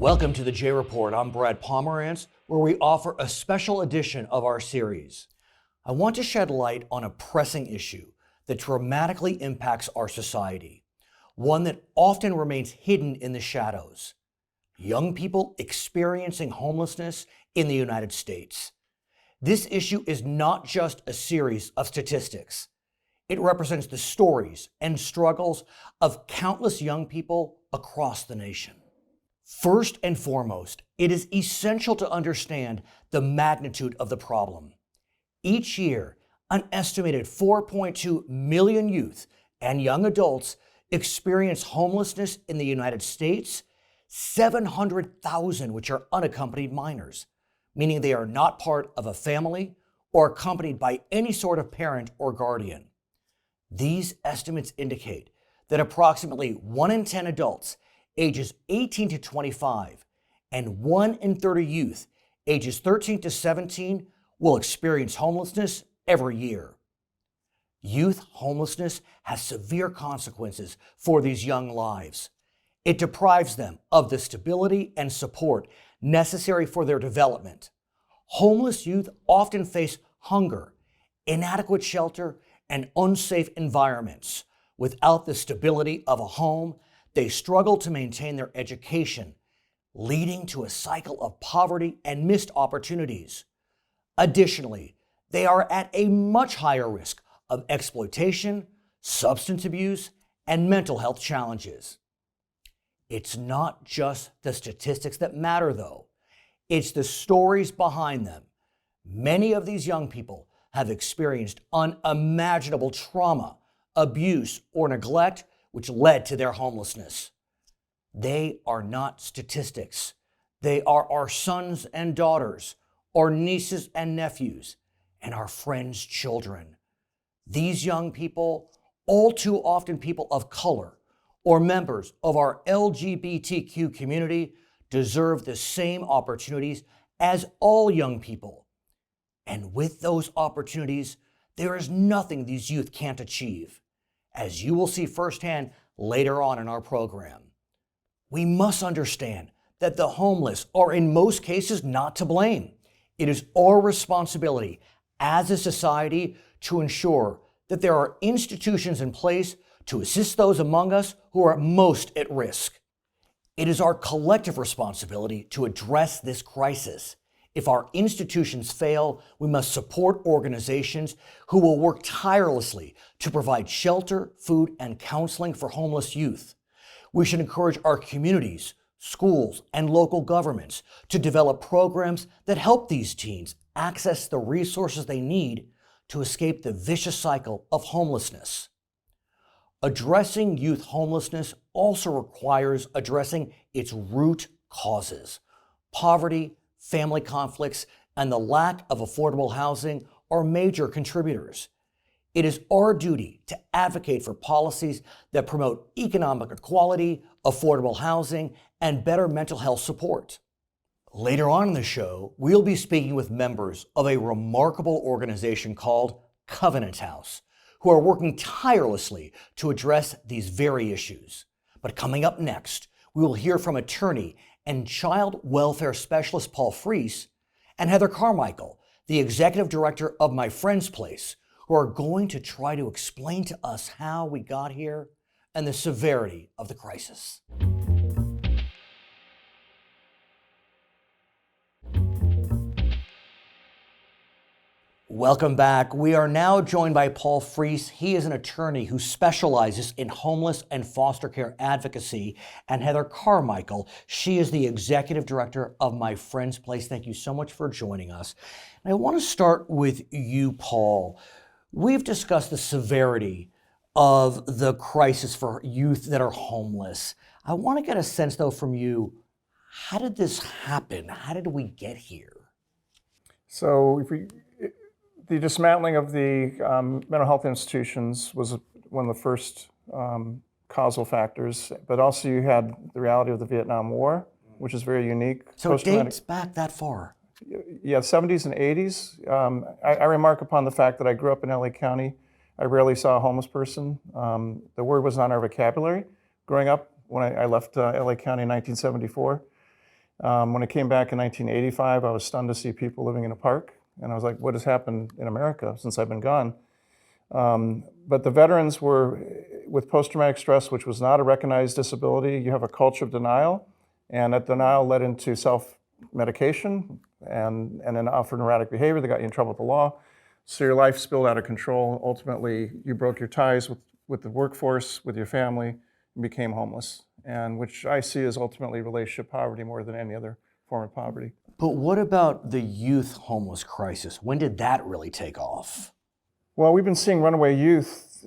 Welcome to the J Report. I'm Brad Pomerantz, where we offer a special edition of our series. I want to shed light on a pressing issue that dramatically impacts our society, one that often remains hidden in the shadows: young people experiencing homelessness in the United States. This issue is not just a series of statistics. It represents the stories and struggles of countless young people across the nation. First and foremost, it is essential to understand the magnitude of the problem. Each year, an estimated 4.2 million youth and young adults experience homelessness in the United States, 700,000 which are unaccompanied minors, meaning they are not part of a family or accompanied by any sort of parent or guardian. These estimates indicate that approximately 1 in 10 adults ages 18 to 25 and 1 in 30 youth ages 13 to 17 will experience homelessness every year. Youth homelessness has severe consequences for these young lives. It deprives them of the stability and support necessary for their development. Homeless youth often face hunger, inadequate shelter, and unsafe environments. Without the stability of a home, they struggle to maintain their education, leading to a cycle of poverty and missed opportunities. Additionally, they are at a much higher risk of exploitation, substance abuse, and mental health challenges. It's not just the statistics that matter, though. It's the stories behind them. Many of these young people have experienced unimaginable trauma, abuse, or neglect which led to their homelessness. They are not statistics. They are our sons and daughters, our nieces and nephews, and our friends' children. These young people, all too often people of color or members of our LGBTQ community, deserve the same opportunities as all young people. And with those opportunities, there is nothing these youth can't achieve, as you will see firsthand later on in our program. We must understand that the homeless are in most cases not to blame. It is our responsibility as a society to ensure that there are institutions in place to assist those among us who are most at risk. It is our collective responsibility to address this crisis. If our institutions fail, we must support organizations who will work tirelessly to provide shelter, food, and counseling for homeless youth. We should encourage our communities, schools, and local governments to develop programs that help these teens access the resources they need to escape the vicious cycle of homelessness. Addressing youth homelessness also requires addressing its root causes. Poverty, family conflicts, and the lack of affordable housing are major contributors. It is our duty to advocate for policies that promote economic equality, affordable housing, and better mental health support. Later on in the show, we'll be speaking with members of a remarkable organization called Covenant House, who are working tirelessly to address these very issues. But coming up next, we will hear from attorney and child welfare specialist Paul Freese and Heather Carmichael, the executive director of My Friend's Place, who are going to try to explain to us how we got here and the severity of the crisis. Welcome back. We are now joined by Paul Freese. He is an attorney who specializes in homeless and foster care advocacy, and Heather Carmichael. She is the executive director of My Friend's Place. Thank you so much for joining us. And I want to start with you, Paul. We've discussed the severity of the crisis for youth that are homeless. I want to get a sense, though, from you, how did this happen? How did we get here? So the dismantling of the mental health institutions was one of the first causal factors, but also you had the reality of the Vietnam War, which is very unique. So it dates back that far? Yeah, 70s and 80s. I remark upon the fact that I grew up in LA County. I rarely saw a homeless person. The word was not in our vocabulary growing up when I left LA County in 1974. When I came back in 1985, I was stunned to see people living in a park. And I was like, what has happened in America since I've been gone? But the veterans were with post-traumatic stress, which was not a recognized disability. You have a culture of denial, and that denial led into self-medication and then often erratic behavior that got you in trouble with the law. So your life spilled out of control. Ultimately, you broke your ties with the workforce, with your family, and became homeless, and which I see as ultimately relationship poverty more than any other form of poverty. But what about the youth homeless crisis? When did that really take off? Well, we've been seeing runaway youth,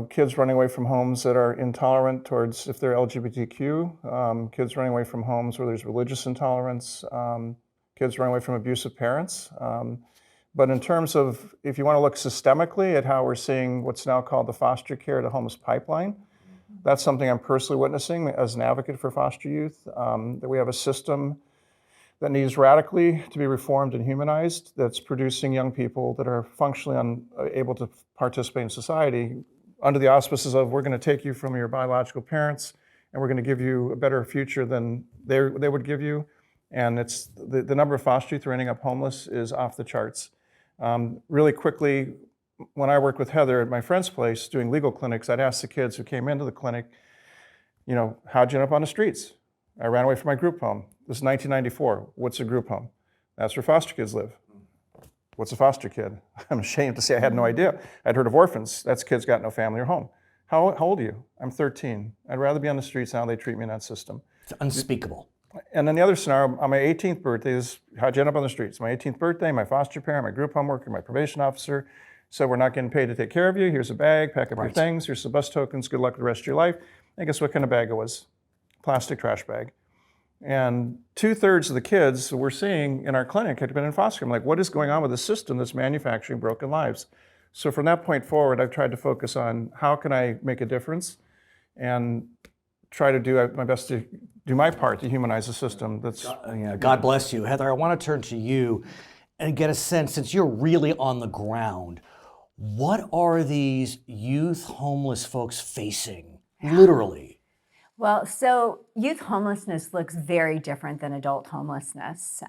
kids running away from homes that are intolerant towards, if they're LGBTQ, kids running away from homes where there's religious intolerance, kids running away from abusive parents. But in terms of, if you want to look systemically at how we're seeing what's now called the foster care to homeless pipeline, that's something I'm personally witnessing as an advocate for foster youth, that we have a system that needs radically to be reformed and humanized, that's producing young people that are functionally unable to participate in society under the auspices of, we're going to take you from your biological parents and we're going to give you a better future than they would give you. And it's the number of foster youth who are ending up homeless is off the charts. Really quickly, when I worked with Heather at my friend's place doing legal clinics, I'd ask the kids who came into the clinic, how'd you end up on the streets? I ran away from my group home. This is 1994. What's a group home? That's where foster kids live. What's a foster kid? I'm ashamed to say I had no idea. I'd heard of orphans. That's kids got no family or home. How old are you? I'm 13. I'd rather be on the streets now. They treat me in that system. It's unspeakable. And then the other scenario, on my 18th birthday, is how'd you end up on the streets? My 18th birthday, my foster parent, my group home worker, my probation officer said, we're not getting paid to take care of you. Here's a bag, pack up your things. Here's some bus tokens. Good luck with the rest of your life. And guess what kind of bag it was? Plastic trash bag. And 2/3 of the kids we're seeing in our clinic had been in foster care. I'm like, what is going on with the system that's manufacturing broken lives? So from that point forward, I've tried to focus on how can I make a difference and try to do my best to do my part to humanize the system. God bless you. Heather, I want to turn to you and get a sense, since you're really on the ground, what are these youth homeless folks facing, literally? Well, so youth homelessness looks very different than adult homelessness.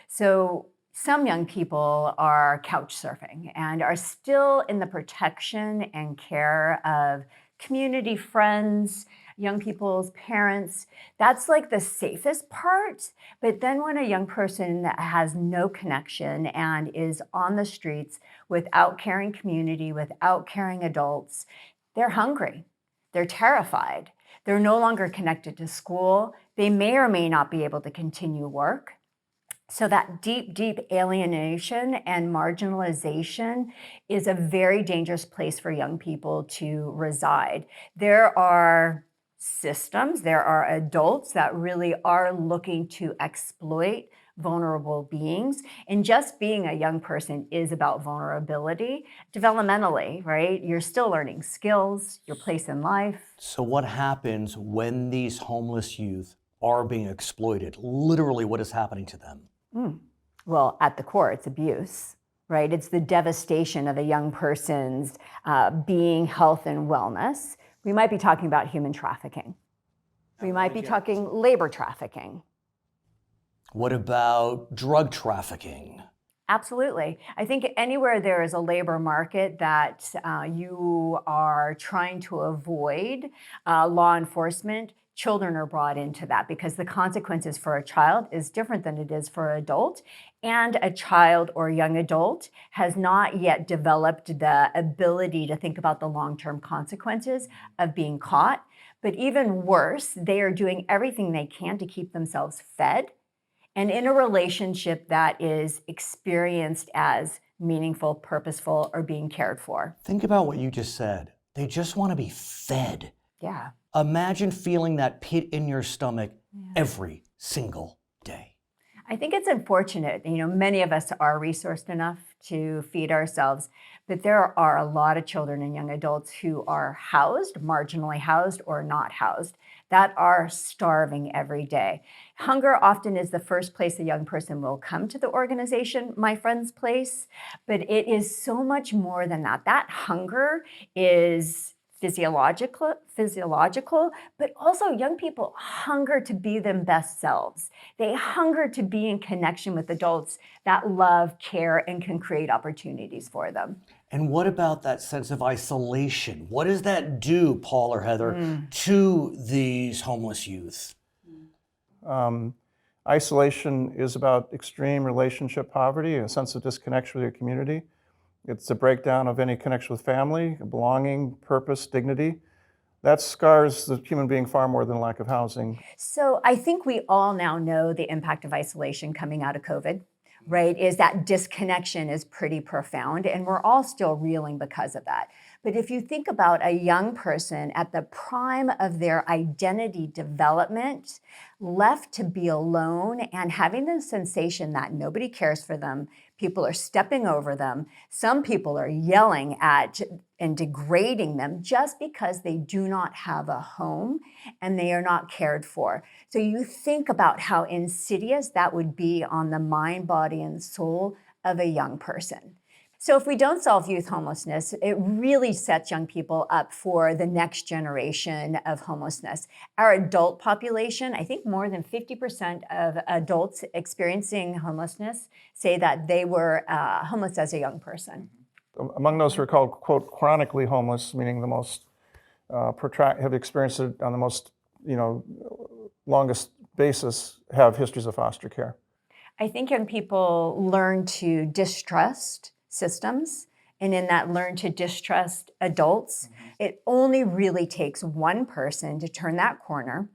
So some young people are couch surfing and are still in the protection and care of community friends, young people's parents. That's like the safest part. But then when a young person has no connection and is on the streets without caring community, without caring adults, they're hungry, they're terrified. They're no longer connected to school. They may or may not be able to continue work. So that deep, deep alienation and marginalization is a very dangerous place for young people to reside. There are systems, there are adults that really are looking to exploit vulnerable beings. And just being a young person is about vulnerability developmentally, right? You're still learning skills, your place in life. So what happens when these homeless youth are being exploited? Literally, what is happening to them? Well, at the core, it's abuse, right? It's the devastation of a young person's being, health, and wellness. We might be talking about human trafficking. We might be talking labor trafficking. What about drug trafficking? Absolutely. I think anywhere there is a labor market that you are trying to avoid law enforcement, children are brought into that because the consequences for a child is different than it is for an adult. And a child or young adult has not yet developed the ability to think about the long-term consequences of being caught. But even worse, they are doing everything they can to keep themselves fed and in a relationship that is experienced as meaningful, purposeful, or being cared for. Think about what you just said. They just want to be fed. Yeah. Imagine feeling that pit in your stomach every single day. I think it's unfortunate. Many of us are resourced enough to feed ourselves, but there are a lot of children and young adults who are housed, marginally housed, or not housed, that are starving every day. Hunger often is the first place a young person will come to the organization, My Friend's Place, but it is so much more than that. That hunger is physiological, but also young people hunger to be their best selves. They hunger to be in connection with adults that love, care, and can create opportunities for them. And what about that sense of isolation? What does that do, Paul or Heather, to these homeless youth? Isolation is about extreme relationship poverty, a sense of disconnection with your community. It's a breakdown of any connection with family, belonging, purpose, dignity. That scars the human being far more than lack of housing. So I think we all now know the impact of isolation coming out of COVID, right? Is that disconnection is pretty profound, and we're all still reeling because of that. But if you think about a young person at the prime of their identity development, left to be alone and having the sensation that nobody cares for them, people are stepping over them, some people are yelling at and degrading them just because they do not have a home and they are not cared for. So you think about how insidious that would be on the mind, body, and soul of a young person. So if we don't solve youth homelessness, it really sets young people up for the next generation of homelessness. Our adult population, I think more than 50% of adults experiencing homelessness say that they were homeless as a young person. Among those who are called, quote, chronically homeless, meaning the most have experienced it on the most, longest basis, have histories of foster care. I think young people learn to distrust systems, and in that learn to distrust adults. It only really takes one person to turn that corner,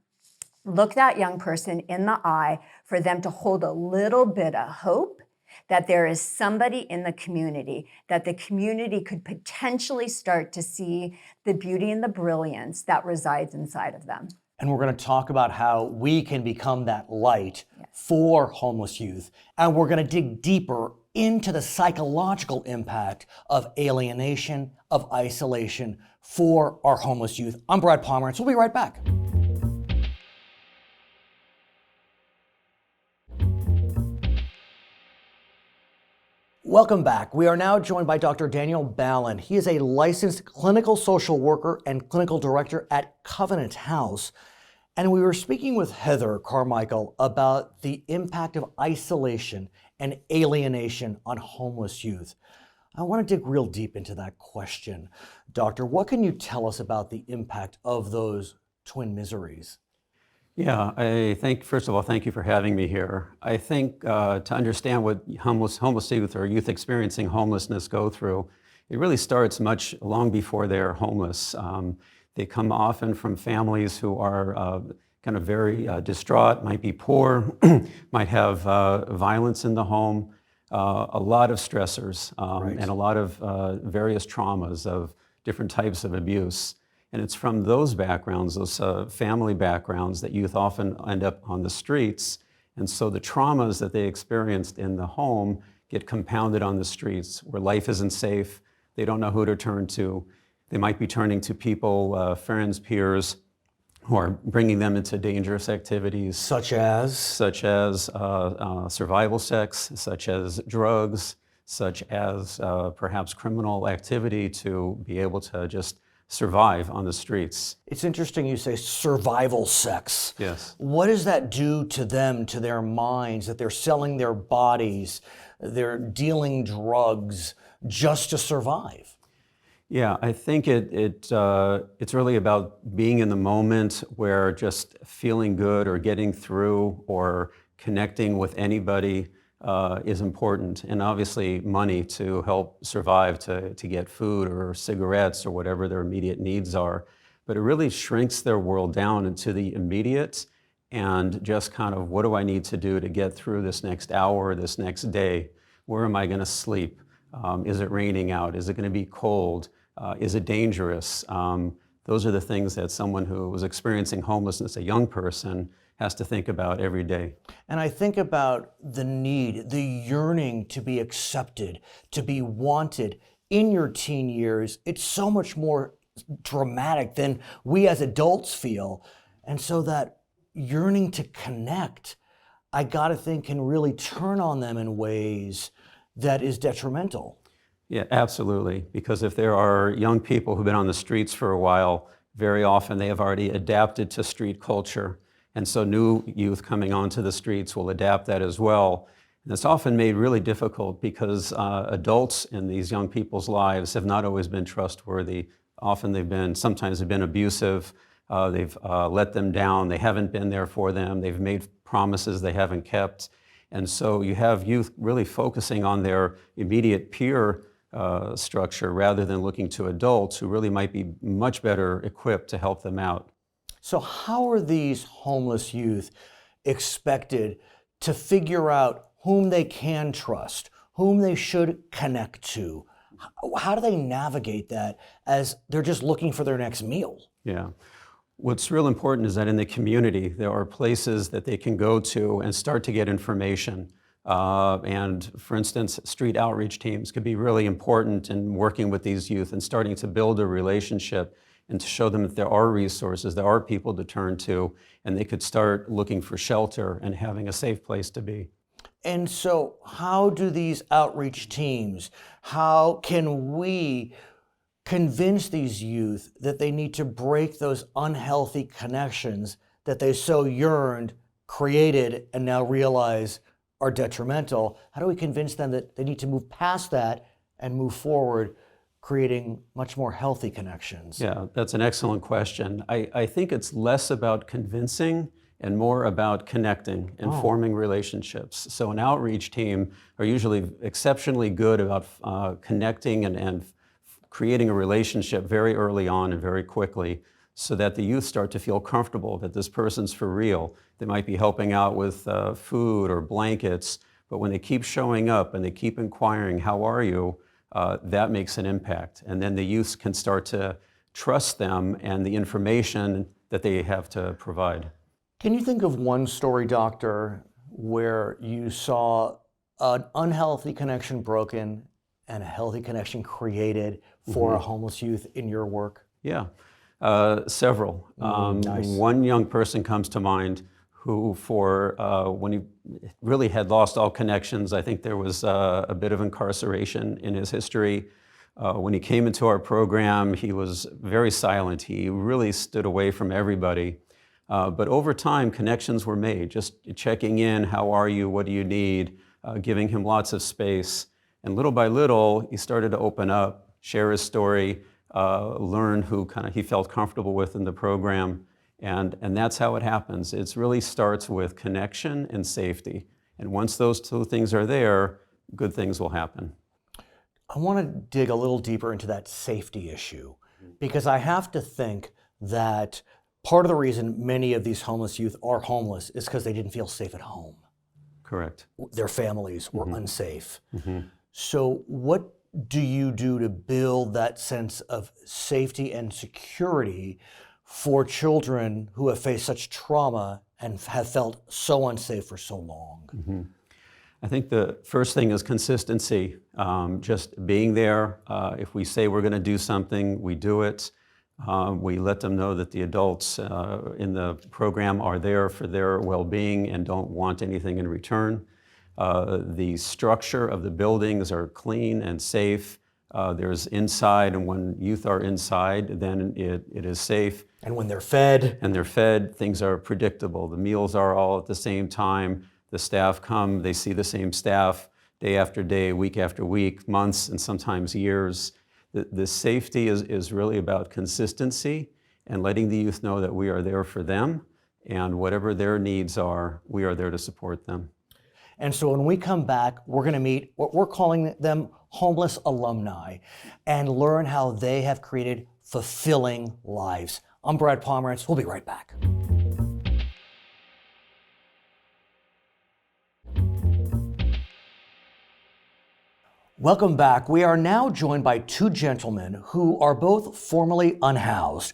look that young person in the eye, for them to hold a little bit of hope that there is somebody in the community, that the community could potentially start to see the beauty and the brilliance that resides inside of them. And we're going to talk about how we can become that light for homeless youth. And we're going to dig deeper into the psychological impact of alienation, of isolation for our homeless youth. I'm Brad Pomerantz. We'll be right back. Welcome back. We are now joined by Dr. Daniel Ballin. He is a licensed clinical social worker and clinical director at Covenant House. And we were speaking with Heather Carmichael about the impact of isolation and alienation on homeless youth. I want to dig real deep into that question. Doctor, what can you tell us about the impact of those twin miseries? Yeah, I think, first of all, thank you for having me here. I think to understand what homeless youth or youth experiencing homelessness go through, it really starts much long before they're homeless. They come often from families who are kind of very distraught, might be poor, might have violence in the home, a lot of stressors, and a lot of various traumas of different types of abuse. And it's from those backgrounds, those family backgrounds, that youth often end up on the streets. And so the traumas that they experienced in the home get compounded on the streets, where life isn't safe, they don't know who to turn to. They might be turning to people, friends, peers, who are bringing them into dangerous activities. Such as Survival sex, such as drugs, such as perhaps criminal activity to be able to just survive on the streets. It's interesting you say survival sex. Yes. What does that do to them, to their minds, that they're selling their bodies, they're dealing drugs just to survive? Yeah, I think it's really about being in the moment, where just feeling good or getting through or connecting with anybody is important. And obviously money to help survive, to get food or cigarettes or whatever their immediate needs are. But it really shrinks their world down into the immediate and just kind of, what do I need to do to get through this next hour, this next day? Where am I going to sleep? Is it raining out? Is it going to be cold? Is it dangerous? Those are the things that someone who was experiencing homelessness, a young person, has to think about every day. And I think about the need, the yearning to be accepted, to be wanted in your teen years. It's so much more dramatic than we as adults feel. And so that yearning to connect, I gotta think, can really turn on them in ways that is detrimental. Yeah, absolutely. Because if there are young people who've been on the streets for a while, very often they have already adapted to street culture. And so new youth coming onto the streets will adapt that as well. And it's often made really difficult because adults in these young people's lives have not always been trustworthy. Often sometimes they've been abusive. They've let them down. They haven't been there for them. They've made promises they haven't kept. And so you have youth really focusing on their immediate peer structure rather than looking to adults who really might be much better equipped to help them out. So how are these homeless youth expected to figure out whom they can trust, whom they should connect to? How do they navigate that as they're just looking for their next meal? Yeah. What's real important is that in the community, there are places that they can go to and start to get information. And for instance, street outreach teams could be really important in working with these youth and starting to build a relationship and to show them that there are resources, there are people to turn to, and they could start looking for shelter and having a safe place to be. And so how do these outreach teams, how can we convince these youth that they need to break those unhealthy connections that they so yearned, created, and now realize are detrimental? How do we convince them that they need to move past that and move forward, creating much more healthy connections? Yeah, that's an excellent question. I think it's less about convincing and more about connecting and forming relationships. So an outreach team are usually exceptionally good about connecting and creating a relationship very early on and very quickly so that the youth start to feel comfortable that this person's for real. They might be helping out with food or blankets, but when they keep showing up and they keep inquiring, how are you? That makes an impact. And then the youth can start to trust them and the information that they have to provide. Can you think of one story, doctor, where you saw an unhealthy connection broken and a healthy connection created for a homeless youth in your work? Yeah, several. Nice. One young person comes to mind who when he really had lost all connections, I think there was a bit of incarceration in his history. When he came into our program, he was very silent. He really stood away from everybody. But over time, connections were made, just checking in, how are you, what do you need, giving him lots of space. And little by little, he started to open up, share his story, learn who he felt comfortable with in the program. And that's how it happens. It really starts with connection and safety. And once those two things are there, good things will happen. I want to dig a little deeper into that safety issue, because I have to think that part of the reason many of these homeless youth are homeless is because they didn't feel safe at home. Correct. Their families were unsafe. So what do you do to build that sense of safety and security for children who have faced such trauma and have felt so unsafe for so long? I think the first thing is consistency, just being there. If we say we're going to do something, we do it. We let them know that the adults in the program are there for their well-being and don't want anything in return. The structure of the buildings are clean and safe. There's inside, and when youth are inside, then it is safe. And when they're fed? And they're fed, things are predictable. The meals are all at the same time. The staff come, they see the same staff day after day, week after week, months, and sometimes years. The safety is really about consistency and letting the youth know that we are there for them, and whatever their needs are, we are there to support them. And so when we come back, we're going to meet what we're calling them homeless alumni and learn how they have created fulfilling lives. I'm Brad Pomerantz. We'll be right back. Welcome back. We are now joined by two gentlemen who are both formerly unhoused.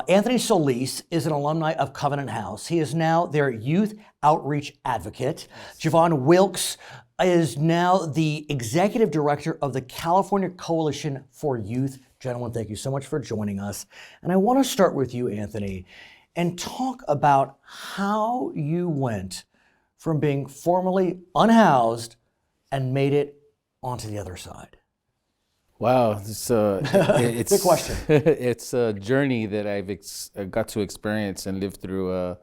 Anthony Solis is an alumni of Covenant House. He is now their youth outreach advocate. Javon Wilkes is now the executive director of the California Coalition for Youth. Gentlemen, thank you so much for joining us. And I want to start with you, Anthony, and talk about how you went from being formerly unhoused and made it onto the other side. Wow, it's Good question. it's a journey that got to experience and live through.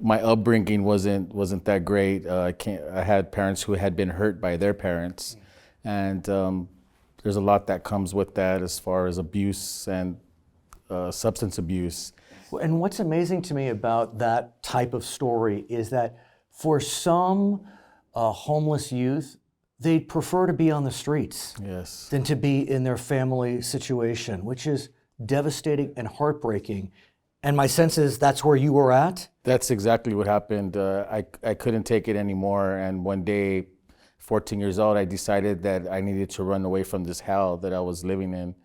My upbringing wasn't that great. I had parents who had been hurt by their parents, and there's a lot that comes with that as far as abuse and substance abuse. And what's amazing to me about that type of story is that for some homeless youth, they'd prefer to be on the streets Yes. than to be in their family situation, which is devastating and heartbreaking. And my sense is that's where you were at? That's exactly what happened. I couldn't take it anymore, and one day, 14 years old, I decided that I needed to run away from this hell that I was living in.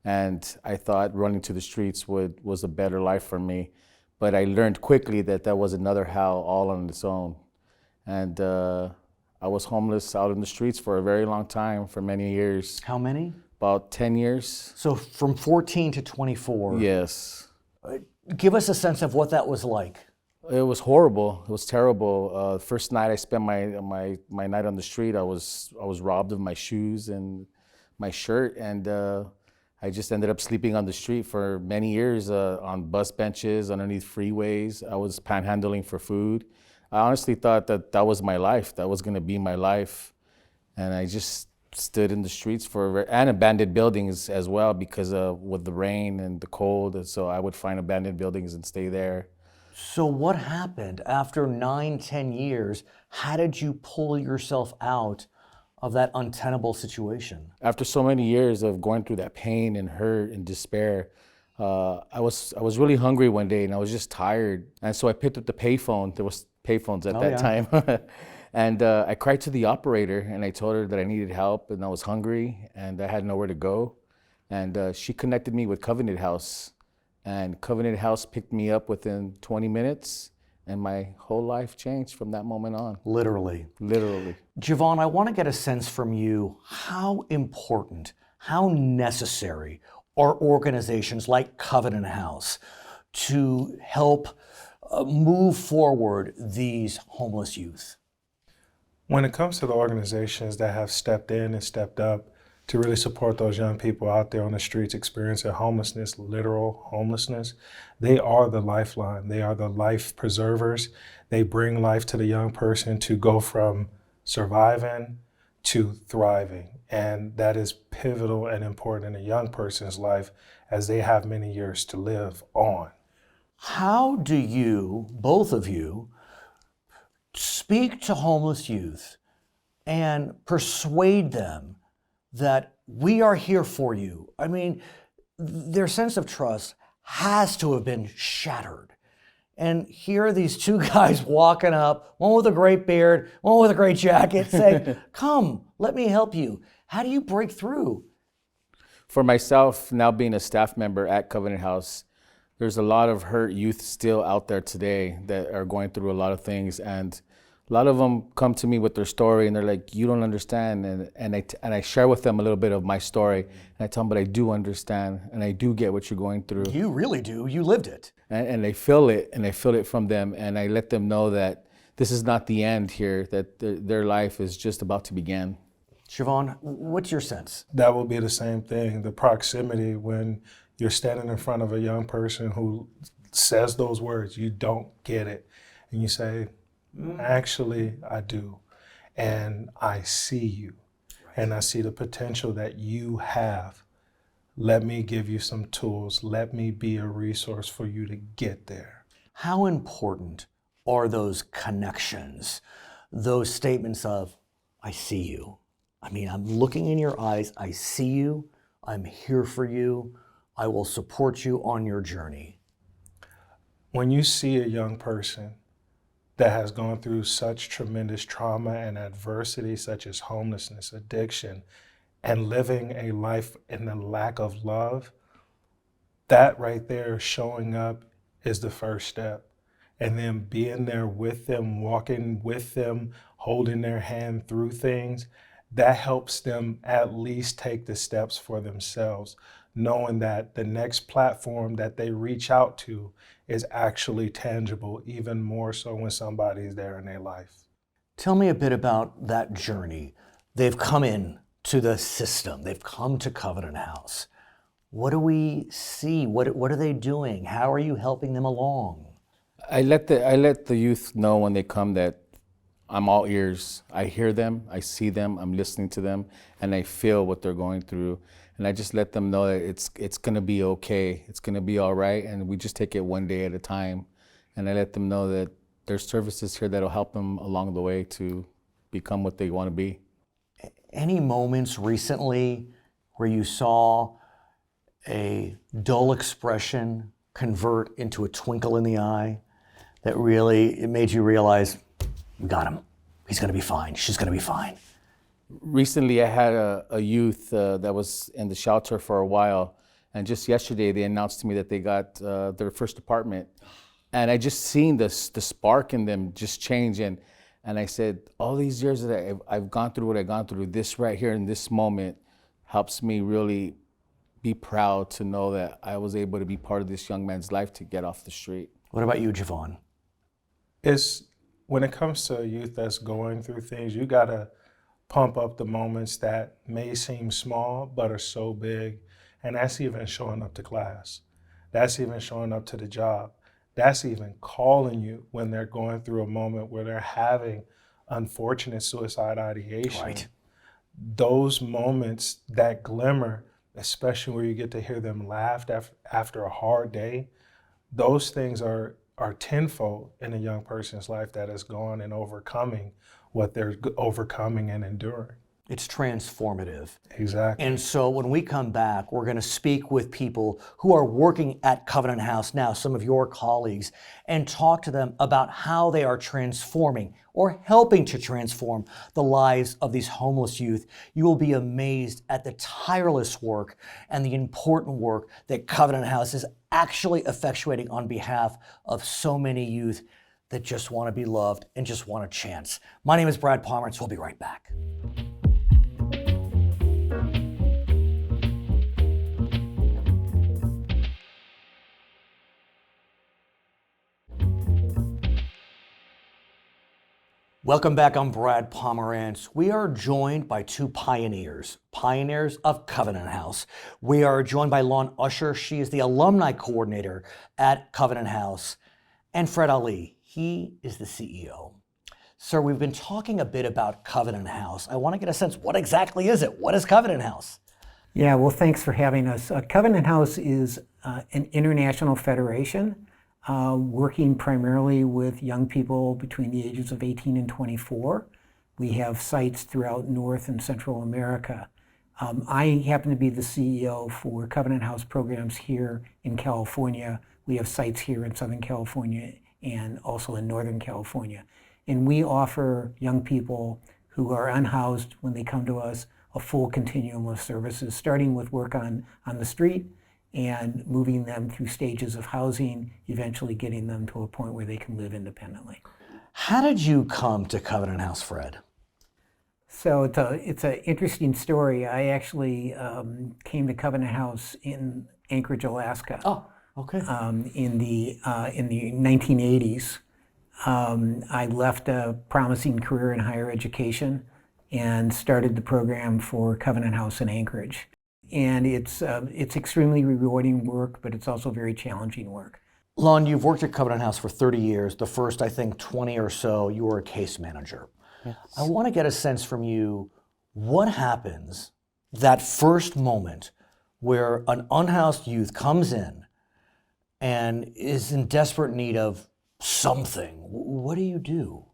And I thought running to the streets was a better life for me. But I learned quickly that that was another hell all on its own. And I was homeless out in the streets for a very long time, for many years, How many? about 10 years. So from 14 to 24. Yes. Give us a sense of what that was like. It was horrible. It was terrible. First night I spent my night on the street, I was robbed of my shoes and my shirt, and I just ended up sleeping on the street for many years, on bus benches, underneath freeways. I was panhandling for food. I honestly thought that that was my life. That was going to be my life, and I just stood in the streets and abandoned buildings as well, because with the rain and the cold, and so I would find abandoned buildings and stay there. So what happened after 9, 10 years? How did you pull yourself out of that untenable situation? After so many years of going through that pain and hurt and despair, I was really hungry one day, and I was just tired, and so I picked up the payphone. There was payphones at that time. And I cried to the operator, and I told her that I needed help and I was hungry and I had nowhere to go. And she connected me with Covenant House, and Covenant House picked me up within 20 minutes, and my whole life changed from that moment on. Literally. Literally. Javon, I want to get a sense from you how important, how necessary are organizations like Covenant House to help move forward these homeless youth? When it comes to the organizations that have stepped in and stepped up to really support those young people out there on the streets experiencing homelessness, literal homelessness, they are the lifeline. They are the life preservers. They bring life to the young person to go from surviving to thriving. And that is pivotal and important in a young person's life as they have many years to live on. How do you, both of you, speak to homeless youth and persuade them that we are here for you? I mean, their sense of trust has to have been shattered. And here are these two guys walking up, one with a great beard, one with a great jacket, saying, come, let me help you. How do you break through? For myself, now being a staff member at Covenant House, there's a lot of hurt youth still out there today that are going through a lot of things, and a lot of them come to me with their story, and they're like, "You don't understand," and I share with them a little bit of my story, and I tell them, "But I do understand, and I do get what you're going through." You really do. You lived it. And they feel it, and I feel it from them, and I let them know that this is not the end here, that their life is just about to begin. Siobhan, what's your sense? That will be the same thing, the proximity when you're standing in front of a young person who says those words, "You don't get it," and you say, "Actually, I do, and I see you, and I see the potential that you have. Let me give you some tools. Let me be a resource for you to get there." How important are those connections, those statements of, I see you. I mean, I'm looking in your eyes. I see you. I'm here for you. I will support you on your journey. When you see a young person that has gone through such tremendous trauma and adversity, such as homelessness, addiction, and living a life in the lack of love, that right there, showing up, is the first step. And then being there with them, walking with them, holding their hand through things, that helps them at least take the steps for themselves, knowing that the next platform that they reach out to is actually tangible, even more so when somebody's there in their life. Tell me a bit about that journey. They've come in to the system. They've come to Covenant House. What do we see? What are they doing? How are you helping them along? I let the youth know when they come that I'm all ears. I hear them, I see them, I'm listening to them, and I feel what they're going through. And I just let them know that it's gonna be okay. It's gonna be all right, and we just take it one day at a time. And I let them know that there's services here that'll help them along the way to become what they want to be. Any moments recently where you saw a dull expression convert into a twinkle in the eye that really it made you realize, we got him. He's going to be fine. She's going to be fine. Recently, I had a youth that was in the shelter for a while, and just yesterday they announced to me that they got their first apartment, and I just seen the spark in them just change, and I said, all these years that I've gone through what I've gone through, this right here in this moment helps me really be proud to know that I was able to be part of this young man's life to get off the street. What about you, Javon? It's when it comes to a youth that's going through things, you gotta pump up the moments that may seem small but are so big. And that's even showing up to class. That's even showing up to the job. That's even calling you when they're going through a moment where they're having unfortunate suicide ideation. Right. Those moments, that glimmer, especially where you get to hear them laugh after a hard day, those things are tenfold in a young person's life that is gone and overcoming what they're overcoming and enduring. It's transformative. Exactly. And so when we come back, we're going to speak with people who are working at Covenant House now, some of your colleagues, and talk to them about how they are transforming or helping to transform the lives of these homeless youth. You will be amazed at the tireless work and the important work that Covenant House is actually effectuating on behalf of so many youth that just want to be loved and just want a chance. My name is Brad Pomerantz. We'll be right back. Welcome back. I'm Brad Pomerantz. We are joined by two pioneers of Covenant House. We are joined by Lon Usher. She is the alumni coordinator at Covenant House. And Fred Ali. He is the CEO. Sir, we've been talking a bit about Covenant House. I want to get a sense, what exactly is it? What is Covenant House? Yeah, well, thanks for having us. Covenant House is an international federation working primarily with young people between the ages of 18 and 24. We have sites throughout North and Central America. I happen to be the CEO for Covenant House programs here in California. We have sites here in Southern California and also in Northern California. And we offer young people who are unhoused when they come to us a full continuum of services, starting with work on the street and moving them through stages of housing, eventually getting them to a point where they can live independently. How did you come to Covenant House, Fred? So it's an interesting story. I actually came to Covenant House in Anchorage, Alaska. Oh, okay. In the 1980s. I left a promising career in higher education and started the program for Covenant House in Anchorage. And it's extremely rewarding work, but it's also very challenging work. Lon, you've worked at Covenant House for 30 years. The first, I think, 20 or so, you were a case manager. Yes. I want to get a sense from you, what happens that first moment where an unhoused youth comes in and is in desperate need of something? What do you do?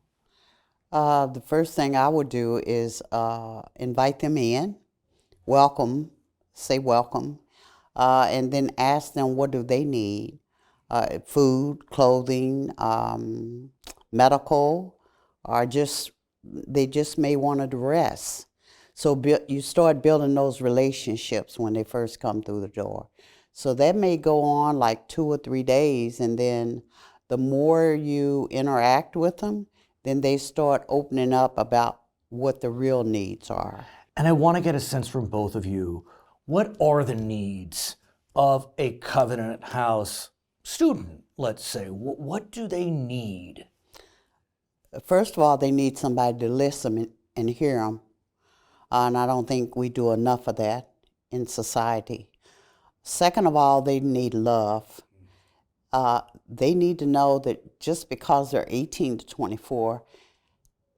The first thing I would do is invite them in, say welcome, and then ask them what do they need. Food, clothing, medical, or they just may want to rest. So you start building those relationships when they first come through the door. So that may go on like 2 or 3 days, and then the more you interact with them, then they start opening up about what the real needs are. And I want to get a sense from both of you, what are the needs of a Covenant House student, let's say? What do they need? First of all, they need somebody to listen and hear them. and I don't think we do enough of that in society. Second of all, they need love. They need to know that just because they're 18 to 24,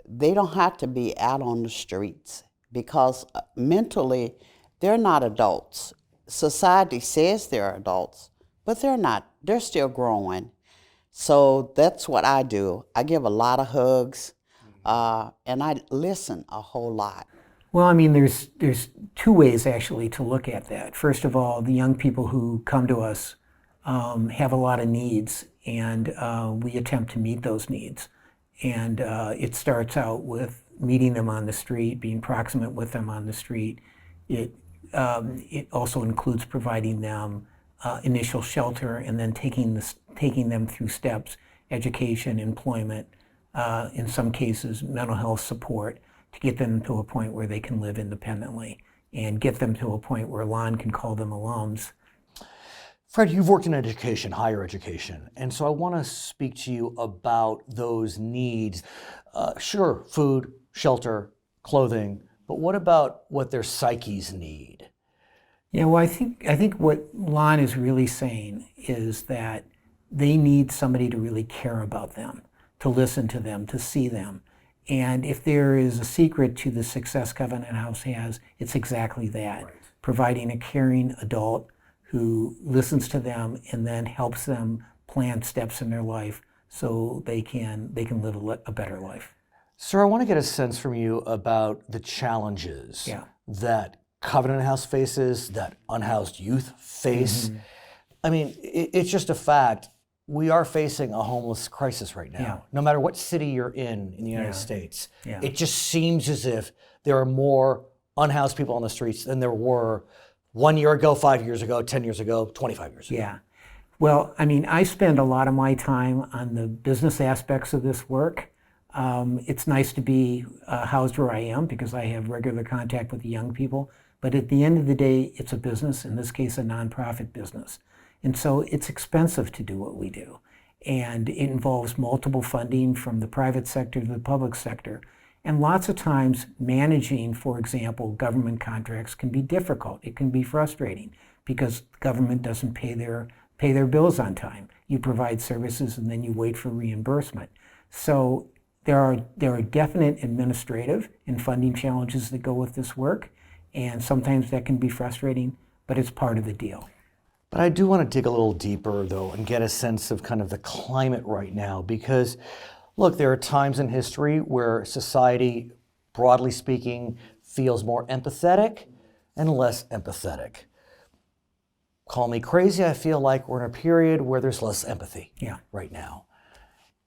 they don't have to be out on the streets, because mentally they're not adults. Society says they're adults, but they're not. They're still growing. So that's what I do. I give a lot of hugs, and I listen a whole lot. Well, I mean, there's two ways actually to look at that. First of all, the young people who come to us have a lot of needs, and we attempt to meet those needs. And it starts out with meeting them on the street, being proximate with them on the street. It also includes providing them initial shelter, and then taking them through steps: education, employment, in some cases mental health support, to get them to a point where they can live independently, and get them to a point where Lon can call them alums. Fred, you've worked in education, higher education, and so I want to speak to you about those needs. Sure, food, shelter, clothing, but what about what their psyches need? Yeah, well, I think what Lon is really saying is that they need somebody to really care about them, to listen to them, to see them. And if there is a secret to the success Covenant House has, it's exactly that: right. Providing a caring adult who listens to them and then helps them plan steps in their life so they can live a better life. Sir, I want to get a sense from you about the challenges that Covenant House faces, that unhoused youth face. Mm-hmm. I mean, it's just a fact. We are facing a homeless crisis right now. No matter what city you're in the United States. It just seems as if there are more unhoused people on the streets than there were 1 year ago, 5 years ago, 10 years ago, 25 years ago. Yeah. Well, I mean, I spend a lot of my time on the business aspects of this work. It's nice to be housed where I am because I have regular contact with the young people. But at the end of the day, it's a business, in this case, a nonprofit business. And so it's expensive to do what we do. And it involves multiple funding from the private sector to the public sector. And lots of times managing, for example, government contracts can be difficult. It can be frustrating because the government doesn't pay their bills on time. You provide services and then you wait for reimbursement. So there are definite administrative and funding challenges that go with this work. And sometimes that can be frustrating, but it's part of the deal. But I do want to dig a little deeper, though, and get a sense of kind of the climate right now, because, look, there are times in history where society, broadly speaking, feels more empathetic and less empathetic. Call me crazy, I feel like we're in a period where there's less empathy right now.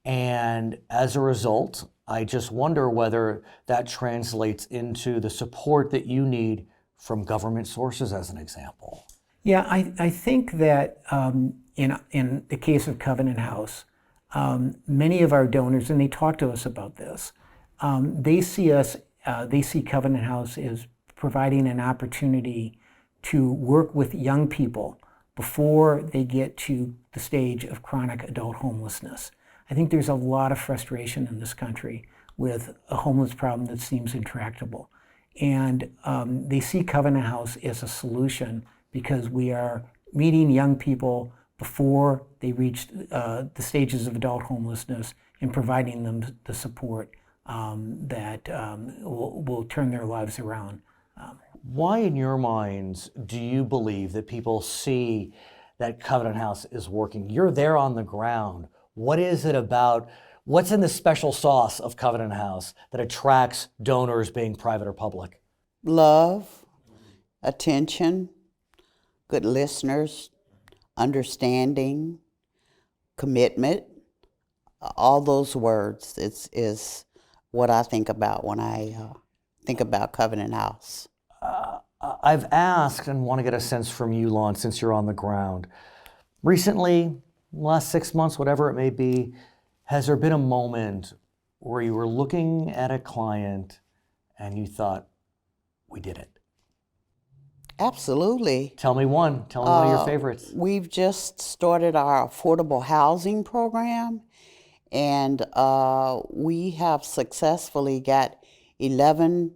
And as a result, I just wonder whether that translates into the support that you need from government sources, as an example. Yeah, I think that in the case of Covenant House, many of our donors, and they talk to us about this, they see Covenant House as providing an opportunity to work with young people before they get to the stage of chronic adult homelessness. I think there's a lot of frustration in this country with a homeless problem that seems intractable. And they see Covenant House as a solution because we are meeting young people before they reach the stages of adult homelessness and providing them the support that will turn their lives around. Why, in your minds, do you believe that people see that Covenant House is working? You're there on the ground. What is it about, what's in the special sauce of Covenant House that attracts donors, being private or public? Love, attention, good listeners, understanding, commitment, all those words is what I think about when I think about Covenant House. I've asked and want to get a sense from you, Lon, since you're on the ground. Recently, last 6 months, whatever it may be, has there been a moment where you were looking at a client and you thought, we did it? Absolutely. Tell me one. Tell me one of your favorites. We've just started our affordable housing program, and we have successfully got 11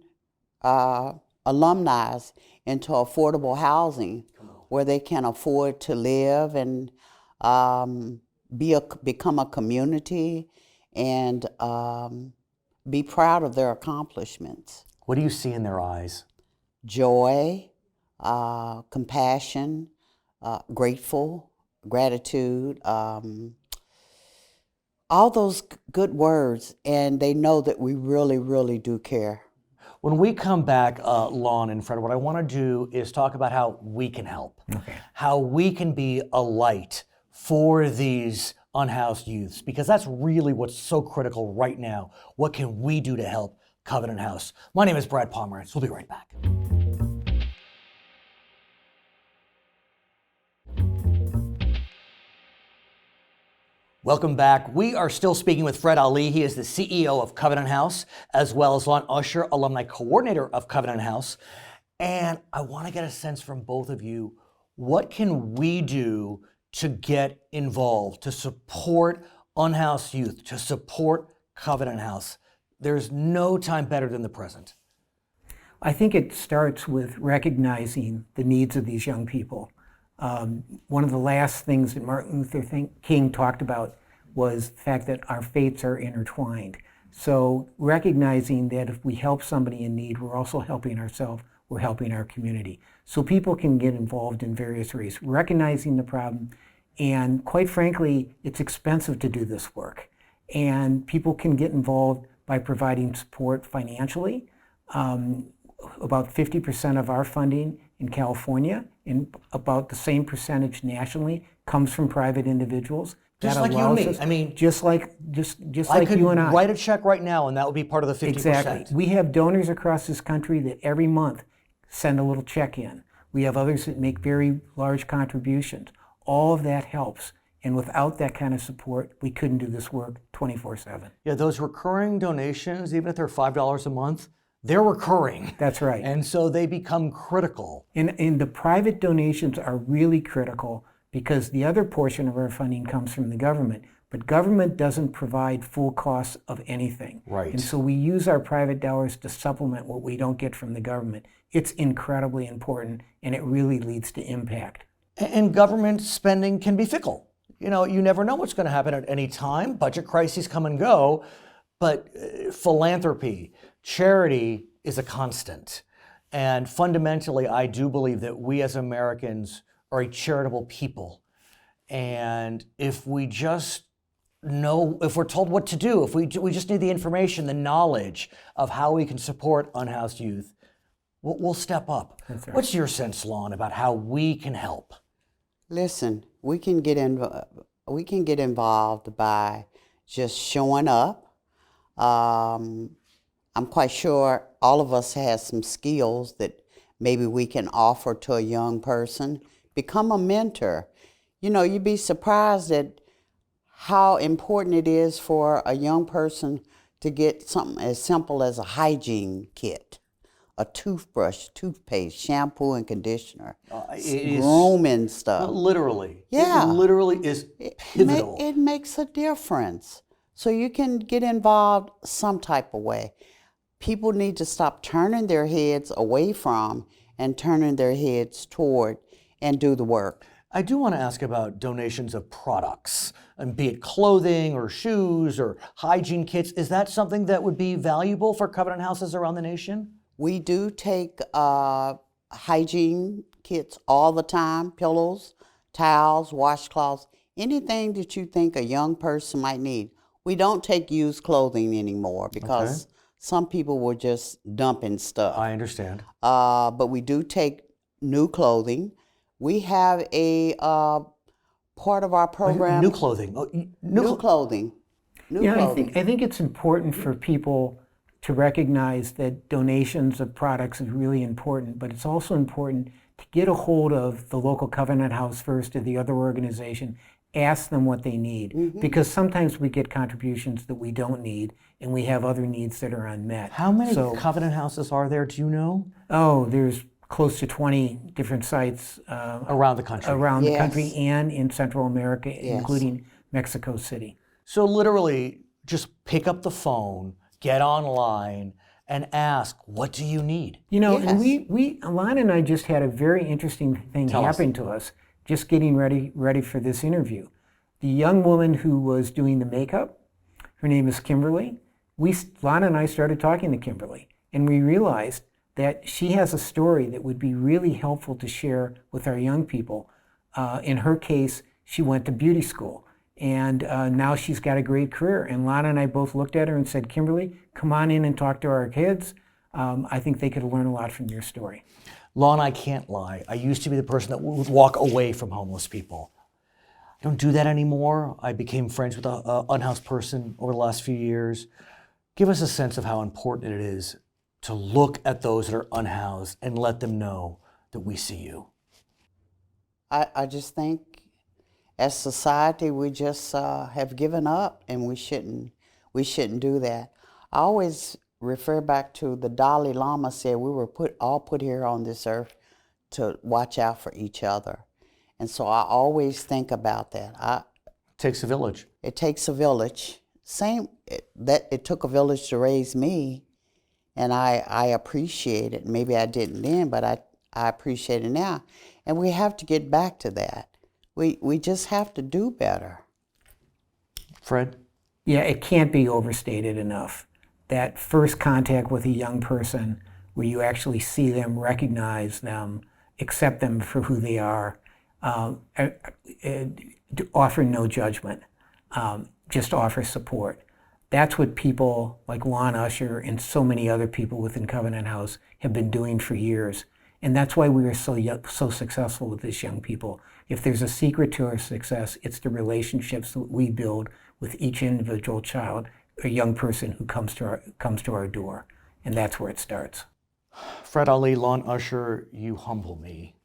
alumni into affordable housing where they can afford to live and become a community and be proud of their accomplishments. What do you see in their eyes? Joy, compassion, gratitude, all those good words, and they know that we really, really do care. When we come back, Lon and Fred, what I want to do is talk about how we can help, how we can be a light for these unhoused youths, because that's really what's so critical right now. What can we do to help Covenant House? My name is Brad Pomerantz. We'll be right back. Welcome back. We are still speaking with Fred Ali. He is the CEO of Covenant House, as well as Lon Usher, Alumni Coordinator of Covenant House. And I want to get a sense from both of you, what can we do to get involved, to support unhoused youth, to support Covenant House? There's no time better than the present. I think it starts with recognizing the needs of these young people. One of the last things that Martin Luther King talked about was the fact that our fates are intertwined. So recognizing that if we help somebody in need, we're also helping ourselves, we're helping our community. So people can get involved in various ways, recognizing the problem. And quite frankly, it's expensive to do this work. And people can get involved by providing support financially. About 50% of our funding in California, and about the same percentage nationally, comes from private individuals. Just That like you and allows me. us- I mean, just like you and I. write a check right now, and that would be part of the 50%. Exactly. We have donors across this country that every month send a little check in. We have others that make very large contributions. All of that helps. And without that kind of support, we couldn't do this work 24/7. Yeah, those recurring donations, even if they're $5 a month, they're recurring. That's right. And so they become critical. And the private donations are really critical because the other portion of our funding comes from the government. But government doesn't provide full costs of anything. Right. And so we use our private dollars to supplement what we don't get from the government. It's incredibly important, and it really leads to impact. And government spending can be fickle. You know, you never know what's going to happen at any time. Budget crises come and go, but philanthropy, charity is a constant. And fundamentally, I do believe that we as Americans are a charitable people. And if we just know, if we're told what to do, if we just need the information, the knowledge of how we can support unhoused youth, we'll step up. That's right. What's your sense, Lon, about how we can help? Listen, we can get involved by just showing up. I'm quite sure all of us has some skills that maybe we can offer to a young person. Become a mentor. You know, you'd be surprised at how important it is for a young person to get something as simple as a hygiene kit, a toothbrush, toothpaste, shampoo and conditioner, grooming stuff. Literally. Yeah. It literally is pivotal. It makes a difference. So you can get involved some type of way. People need to stop turning their heads away from and turning their heads toward and do the work. I do want to ask about donations of products, and be it clothing or shoes or hygiene kits. Is that something that would be valuable for Covenant houses around the nation? We do take hygiene kits all the time, pillows, towels, washcloths, anything that you think a young person might need. We don't take used clothing anymore because some people were just dumping stuff. I understand. But we do take new clothing. We have a part of our program. New clothing. New clothing. I think it's important for people to recognize that donations of products is really important, but it's also important to get a hold of the local Covenant House first or the other organization, ask them what they need, because sometimes we get contributions that we don't need, and we have other needs that are unmet. How many Covenant houses are there, do you know? Oh, there's close to 20 different sites around the country. Around the country and in Central America, including Mexico City. So literally, just pick up the phone, get online, and ask, what do you need? You know, and Yes. Alana and I just had a very interesting thing Tell us. happen to us, just getting ready for this interview. The young woman who was doing the makeup, her name is Kimberly. Lana and I started talking to Kimberly, and we realized that she has a story that would be really helpful to share with our young people. In her case, she went to beauty school, and now she's got a great career. And Lana and I both looked at her and said, Kimberly, come on in and talk to our kids. I think they could learn a lot from your story. Lon, I can't lie. I used to be the person that would walk away from homeless people. I don't do that anymore. I became friends with an unhoused person over the last few years. Give us a sense of how important it is to look at those that are unhoused and let them know that we see you. I just think as society we just have given up, and we shouldn't do that. I always refer back to the Dalai Lama said we were all put here on this earth to watch out for each other. And so I always think about that. Takes a village. It takes a village. It took a village to raise me, and I appreciate it. Maybe I didn't then, but I appreciate it now. And we have to get back to that. We just have to do better. Fred? Yeah, it can't be overstated enough. That first contact with a young person where you actually see them, recognize them, accept them for who they are, offer no judgment, just offer support. That's what people like Lon Usher and so many other people within Covenant House have been doing for years. And that's why we are so successful with these young people. If there's a secret to our success, it's the relationships that we build with each individual child, a young person who comes to our door. And that's where it starts. Fred Ali, Lon Usher, you humble me.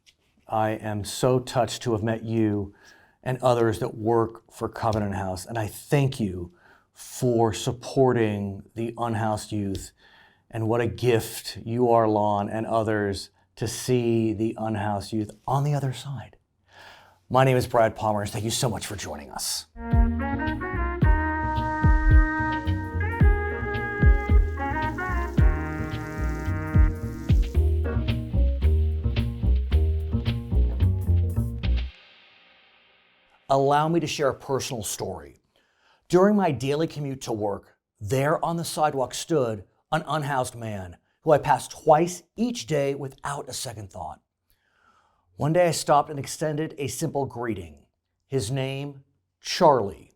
I am so touched to have met you and others that work for Covenant House. And I thank you for supporting the unhoused youth. And what a gift you are, Lon, and others, to see the unhoused youth on the other side. My name is Brad Palmer, and thank you so much for joining us. Allow me to share a personal story. During my daily commute to work, there on the sidewalk stood an unhoused man who I passed twice each day without a second thought. One day I stopped and extended a simple greeting. His name, Charlie.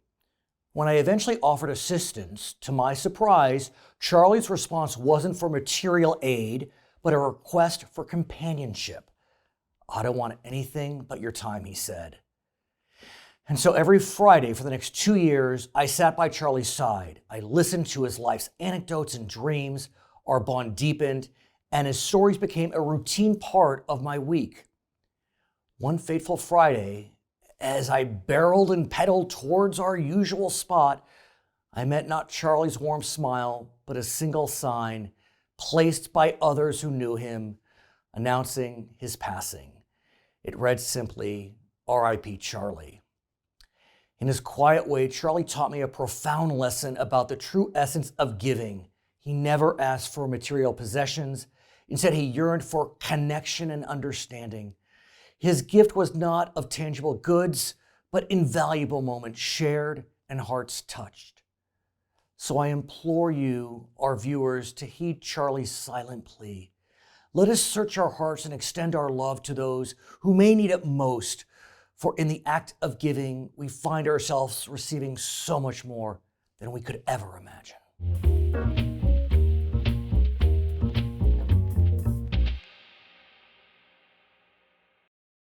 When I eventually offered assistance, to my surprise, Charlie's response wasn't for material aid, but a request for companionship. I don't want anything but your time, he said. And so every Friday for the next 2 years, I sat by Charlie's side. I listened to his life's anecdotes and dreams. Our bond deepened, and his stories became a routine part of my week. One fateful Friday, as I barreled and pedaled towards our usual spot, I met not Charlie's warm smile, but a single sign placed by others who knew him, announcing his passing. It read simply, R.I.P. Charlie. In his quiet way, Charlie taught me a profound lesson about the true essence of giving. He never asked for material possessions. Instead, he yearned for connection and understanding. His gift was not of tangible goods, but invaluable moments shared and hearts touched. So I implore you, our viewers, to heed Charlie's silent plea. Let us search our hearts and extend our love to those who may need it most. For in the act of giving, we find ourselves receiving so much more than we could ever imagine.